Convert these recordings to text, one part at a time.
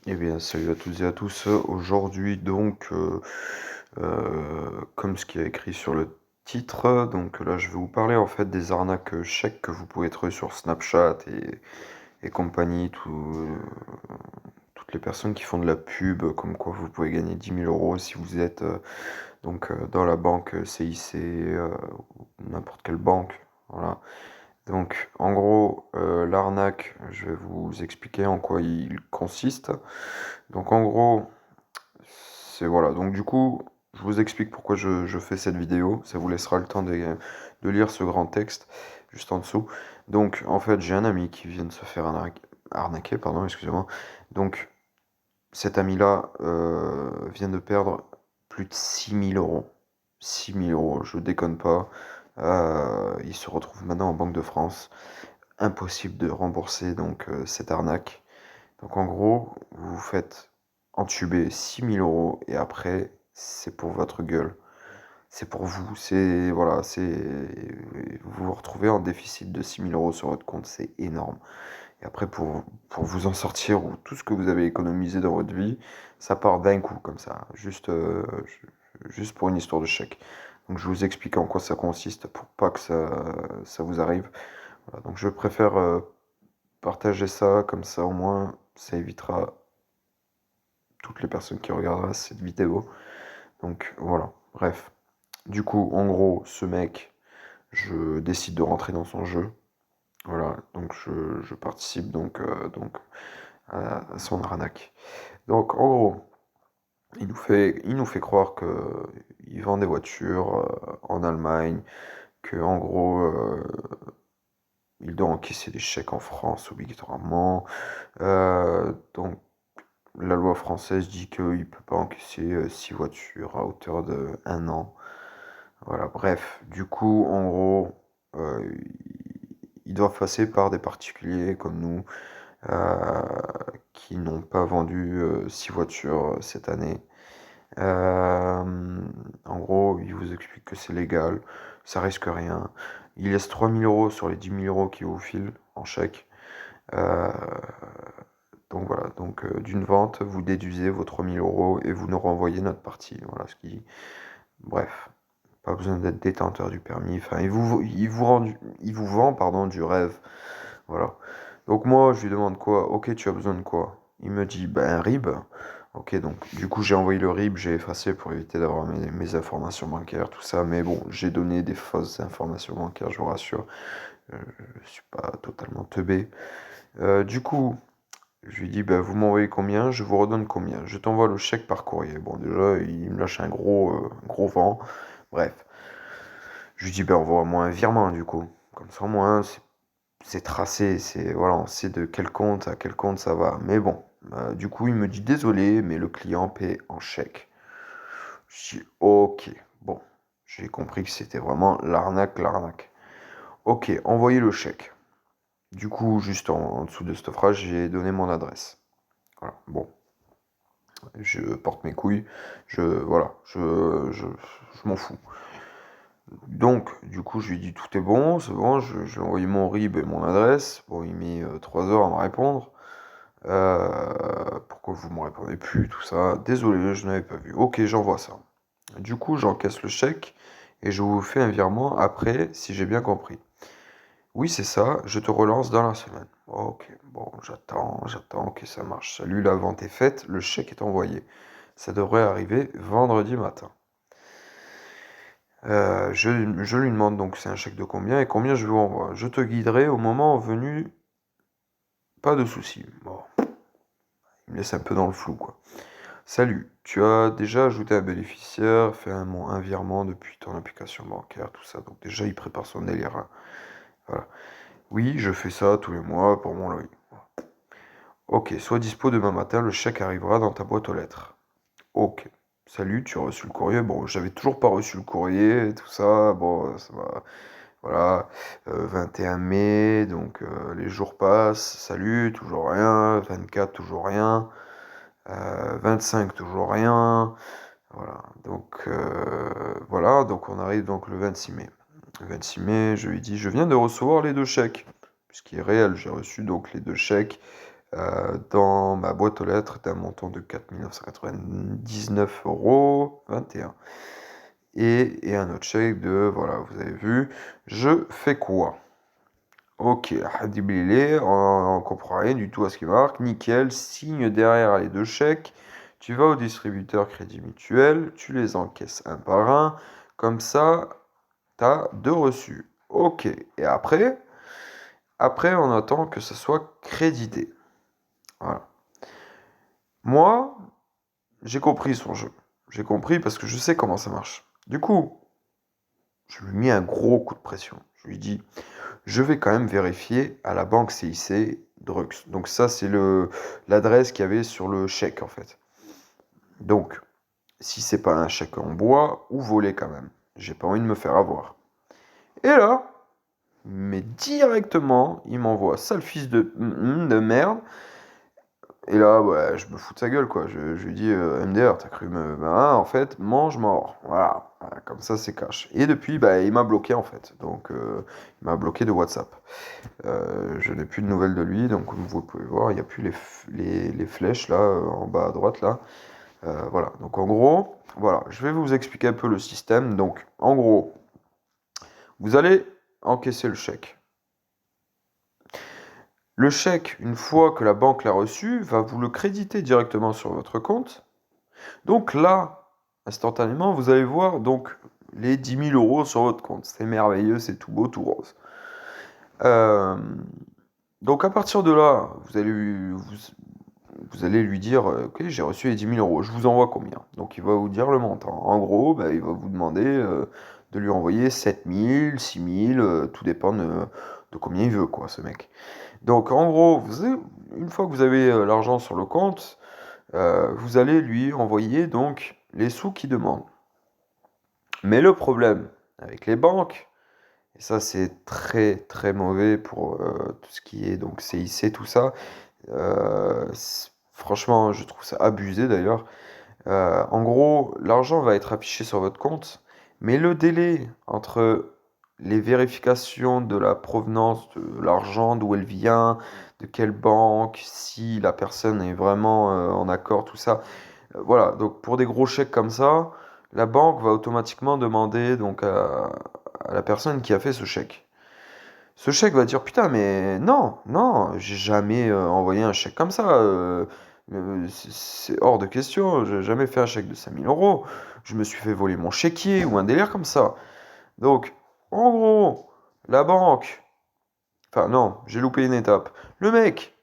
Eh bien, salut à toutes et à tous. Aujourd'hui, donc, comme ce qui est écrit sur le titre, donc là, je vais vous parler en fait des arnaques chèques que vous pouvez trouver sur Snapchat et compagnie, toutes les personnes qui font de la pub, comme quoi vous pouvez gagner 10 000 € si vous êtes dans la banque CIC, ou n'importe quelle banque. Voilà. Donc, en gros, l'arnaque, je vais vous expliquer en quoi il consiste. Donc, en gros, c'est voilà. Donc, du coup, je vous explique pourquoi je fais cette vidéo. Ça vous laissera le temps de lire ce grand texte juste en dessous. Donc, en fait, j'ai un ami qui vient de se faire arnaquer, pardon, excusez-moi. Donc, cet ami-là vient de perdre plus de 6 000 €. 6 000 €, je déconne pas. Il se retrouve maintenant en Banque de France. Impossible de rembourser donc cette arnaque. Donc en gros, vous vous faites entuber 6 000 € et après, c'est pour votre gueule. C'est pour vous, c'est voilà, vous vous retrouvez en déficit de 6 000 € sur votre compte, c'est énorme. Et après, pour vous en sortir, ou tout ce que vous avez économisé dans votre vie, ça part d'un coup, comme ça, juste pour une histoire de chèque. Donc je vous explique en quoi ça consiste pour pas que ça vous arrive. Voilà, donc je préfère partager ça, comme ça au moins, ça évitera toutes les personnes qui regarderont cette vidéo. Donc voilà, bref. Du coup, en gros, ce mec, je décide de rentrer dans son jeu. Voilà, donc je participe donc à son arnaque. Donc en gros, il nous fait croire que il vend des voitures en Allemagne, que en gros il doit encaisser des chèques en France obligatoirement. Donc la loi française dit qu'il ne peut pas encaisser 6 voitures à hauteur de 1 an. Voilà, bref, du coup, en gros, ils doivent passer par des particuliers comme nous, euh, qui n'ont pas vendu 6 voitures cette année. En gros, il vous explique que c'est légal, ça risque rien. Il laisse 3 000 € sur les 10 000 € qu'il vous file en chèque. Euh, donc voilà, donc d'une vente, vous déduisez vos 3 000 € et vous nous renvoyez notre partie. Voilà ce qui. Bref, pas besoin d'être détenteur du permis. Enfin, il vous vend pardon, du rêve. Voilà. Donc moi, je lui demande quoi? Ok, tu as besoin de quoi? Il me dit, ben un RIB. Ok, donc du coup, j'ai envoyé le RIB, j'ai effacé pour éviter d'avoir mes informations bancaires, tout ça. Mais bon, j'ai donné des fausses informations bancaires, je vous rassure. Je suis pas totalement teubé. Du coup, je lui dis, bah, vous m'envoyez combien, je vous redonne combien. Je t'envoie le chèque par courrier. Bon, déjà, il me lâche un gros vent. Bref. Je lui dis, bah, envoie-moi un virement, du coup. Comme ça, au moins, c'est tracé. Voilà, on sait de quel compte à quel compte ça va. Mais bon, du coup, il me dit, désolé, mais le client paie en chèque. Je dis, ok. Bon, j'ai compris que c'était vraiment l'arnaque. Ok, envoyez le chèque. Du coup, juste en dessous de cette phrase, j'ai donné mon adresse. Voilà, bon. Je porte mes couilles, voilà, je m'en fous. Donc, du coup, je lui dis tout est bon, c'est bon, je lui ai envoyé mon RIB et mon adresse. Bon, il met 3 heures à me répondre. Pourquoi vous me répondez plus, tout ça? Désolé, je n'avais pas vu. Ok, j'envoie ça. Du coup, j'encaisse le chèque et je vous fais un virement après, si j'ai bien compris. Oui, c'est ça, je te relance dans la semaine. Ok, bon, j'attends que ça marche. Salut, la vente est faite, le chèque est envoyé. Ça devrait arriver vendredi matin. Je lui demande donc c'est un chèque de combien et combien je vous envoie. Je te guiderai au moment venu, pas de souci. Bon, il me laisse un peu dans le flou, quoi. Salut, tu as déjà ajouté un bénéficiaire, fait un virement depuis ton application bancaire, tout ça. Donc déjà, il prépare son délire, hein. Voilà. Oui, je fais ça tous les mois pour mon loyer. Ok, sois dispo demain matin, le chèque arrivera dans ta boîte aux lettres. Ok. Salut, tu as reçu le courrier? Bon, j'avais toujours pas reçu le courrier et tout ça. Bon, ça va. Voilà. 21 mai, donc les jours passent. Salut, toujours rien. 24, toujours rien. 25, toujours rien. Voilà, donc on arrive donc le 26 mai. Le 26 mai, je lui dis, je viens de recevoir les deux chèques, puisqu'il est réel, j'ai reçu donc les deux chèques dans ma boîte aux lettres d'un montant de 4 999,21 €. Et un autre chèque de, voilà, vous avez vu, je fais quoi? Ok, Hadiblilé, on comprend rien du tout à ce qui marque, nickel, signe derrière les deux chèques, tu vas au distributeur Crédit Mutuel, tu les encaisses un par un, comme ça, t'as deux reçus. Ok, et après on attend que ça soit crédité. Voilà. Moi, j'ai compris son jeu. J'ai compris parce que je sais comment ça marche. Du coup, je lui ai mis un gros coup de pression. Je lui ai dit, je vais quand même vérifier à la banque CIC Drux. Donc ça, c'est l'adresse qu'il y avait sur le chèque, en fait. Donc, si c'est pas un chèque en bois, ou volé quand même. J'ai pas envie de me faire avoir. Et là, mais directement, il m'envoie sale fils de merde. Et là, ouais, je me fous de sa gueule, quoi. Je lui dis, MDR, t'as cru me. Bah, en fait, mange mort. Voilà. Voilà, comme ça, c'est cash. Et depuis, bah, il m'a bloqué, en fait. Donc, il m'a bloqué de WhatsApp. Je n'ai plus de nouvelles de lui, donc comme vous pouvez voir, il n'y a plus les flèches là, en bas à droite là. Voilà, donc en gros, voilà, je vais vous expliquer un peu le système. Donc, en gros, vous allez encaisser le chèque. Le chèque, une fois que la banque l'a reçu, va vous le créditer directement sur votre compte. Donc là, instantanément, vous allez voir donc les 10 000 € sur votre compte. C'est merveilleux, c'est tout beau, tout rose. Euh, donc à partir de là, vous allez lui dire, ok, j'ai reçu les 10 000 €, je vous envoie combien? Donc il va vous dire le montant. En gros, bah, il va vous demander de lui envoyer 7 000, 6 000, tout dépend de combien il veut, quoi, ce mec. Donc en gros, une fois que vous avez l'argent sur le compte, vous allez lui envoyer donc les sous qu'il demande. Mais le problème avec les banques, et ça c'est très très mauvais pour tout ce qui est donc CIC, tout ça, franchement, je trouve ça abusé d'ailleurs. En gros, l'argent va être affiché sur votre compte, mais le délai entre les vérifications de la provenance de l'argent, d'où elle vient, de quelle banque, si la personne est vraiment en accord, tout ça. Voilà, donc pour des gros chèques comme ça, la banque va automatiquement demander donc à la personne qui a fait ce chèque. Ce chèque va dire putain mais non, non, j'ai jamais envoyé un chèque comme ça. C'est hors de question, j'ai jamais fait un chèque de 5 000 €. Je me suis fait voler mon chéquier ou un délire comme ça. Donc, en gros, la banque, enfin non, j'ai loupé une étape. Le mec,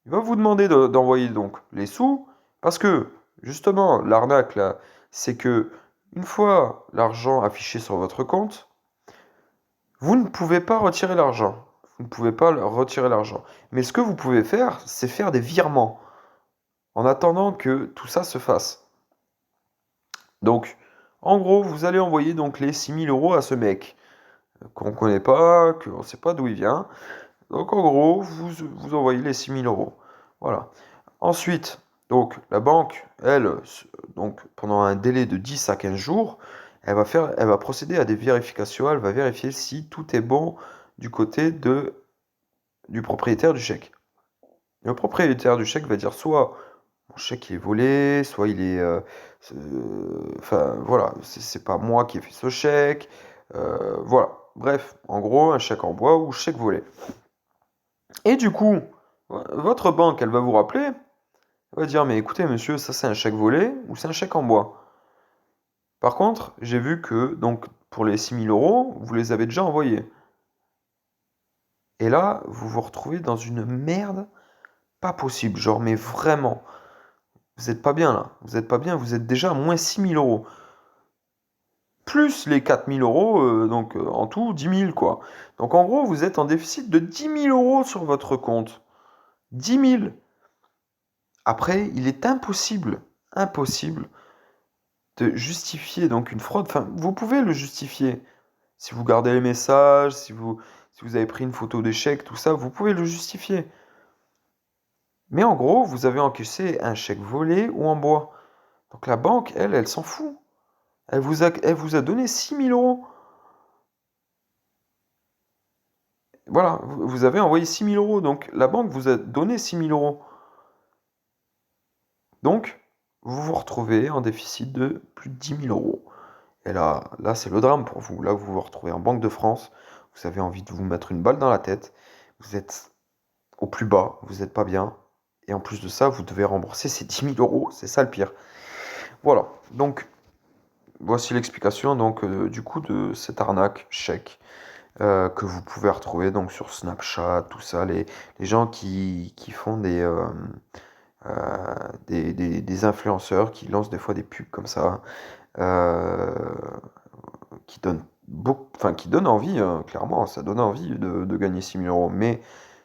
il va vous demander d'envoyer donc les sous parce que justement l'arnaque là, c'est que une fois l'argent affiché sur votre compte, vous ne pouvez pas retirer l'argent. Vous ne pouvez pas retirer l'argent. Mais ce que vous pouvez faire, c'est faire des virements en attendant que tout ça se fasse. Donc, en gros, vous allez envoyer donc les 6 000 € à ce mec qu'on ne connaît pas, qu'on ne sait pas d'où il vient. Donc, en gros, vous envoyez les 6 000 €. Voilà. Ensuite, donc, la banque, elle, donc, pendant un délai de 10 à 15 jours, elle va procéder à des vérifications. Elle va vérifier si tout est bon du côté du propriétaire du chèque. Le propriétaire du chèque va dire soit mon chèque il est volé, soit il est, enfin voilà, c'est pas moi qui ai fait ce chèque, voilà. Bref, en gros, un chèque en bois ou chèque volé. Et du coup, votre banque, elle va vous rappeler, elle va dire, mais écoutez, monsieur, ça c'est un chèque volé ou c'est un chèque en bois. Par contre, j'ai vu que, donc, pour les 6 000 €, vous les avez déjà envoyés. Et là, vous vous retrouvez dans une merde pas possible, genre, mais vraiment. Vous êtes pas bien là, vous êtes pas bien, vous êtes déjà à moins 6 000 €. Plus les 4 000 €, donc en tout 10 000 quoi. Donc en gros, vous êtes en déficit de 10 000 € sur votre compte. 10 000. Après, il est impossible de justifier donc une fraude. Enfin, vous pouvez le justifier. Si vous gardez les messages, si vous avez pris une photo d'échec, tout ça, vous pouvez le justifier. Mais en gros, vous avez encaissé un chèque volé ou en bois. Donc la banque, elle s'en fout. Elle vous a donné 6 000 €. Voilà, vous avez envoyé 6 000 €. Donc la banque vous a donné 6 000 €. Donc, vous vous retrouvez en déficit de plus de 10 000 euros. Et là, c'est le drame pour vous. Là, vous vous retrouvez en Banque de France, vous avez envie de vous mettre une balle dans la tête, vous êtes au plus bas, vous n'êtes pas bien, et en plus de ça, vous devez rembourser ces 10 000 euros, c'est ça le pire. Voilà, donc voici l'explication donc du coup de cette arnaque chèque que vous pouvez retrouver donc sur Snapchat, tout ça, les gens qui font des influenceurs qui lancent des fois des pubs comme ça, euh, qui donnent beaucoup, enfin qui donnent envie, hein, clairement, ça donne envie de gagner 6 000 euros, mais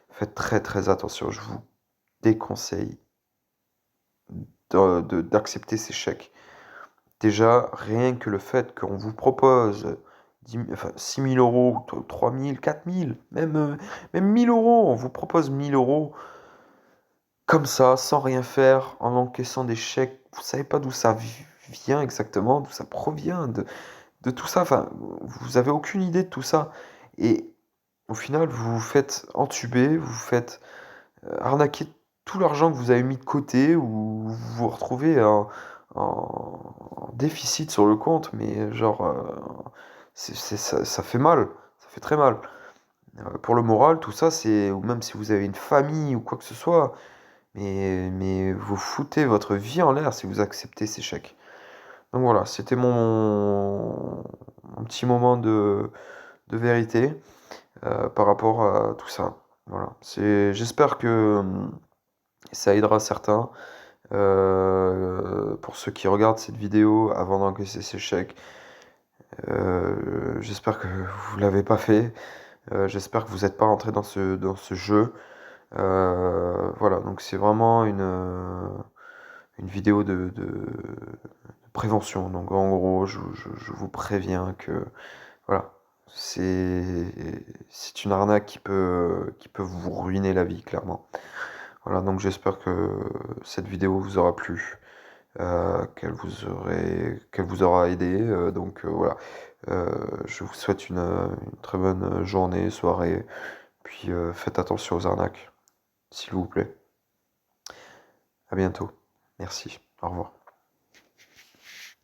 faites très très attention, je vous déconseille d'accepter ces chèques. Déjà, rien que le fait qu'on vous propose 6 000 euros, 3 000, 4 000, même 1 000 euros, on vous propose 1 000 euros comme ça, sans rien faire, en encaissant des chèques, vous savez pas d'où ça vient exactement, d'où ça provient, de tout ça, enfin, vous avez aucune idée de tout ça. Et au final, vous vous faites entuber, vous vous faites arnaquer tout l'argent que vous avez mis de côté, ou vous vous retrouvez en déficit sur le compte, mais genre, ça fait mal, ça fait très mal. Pour le moral, tout ça, c'est, ou même si vous avez une famille ou quoi que ce soit, mais vous foutez votre vie en l'air si vous acceptez ces chèques. Donc voilà, c'était mon petit moment de vérité par rapport à tout ça. Voilà, j'espère que ça aidera certains. Pour ceux qui regardent cette vidéo avant d'encaisser ces chèques, j'espère que vous l'avez pas fait. J'espère que vous n'êtes pas rentré dans ce jeu. Voilà, donc c'est vraiment une vidéo de prévention. Donc en gros, je vous préviens que voilà, c'est une arnaque qui peut vous ruiner la vie, clairement. Voilà, donc j'espère que cette vidéo vous aura plu, qu'elle vous aura aidé. Donc voilà, je vous souhaite une très bonne journée, soirée, puis faites attention aux arnaques, s'il vous plaît. À bientôt. Merci. Au revoir.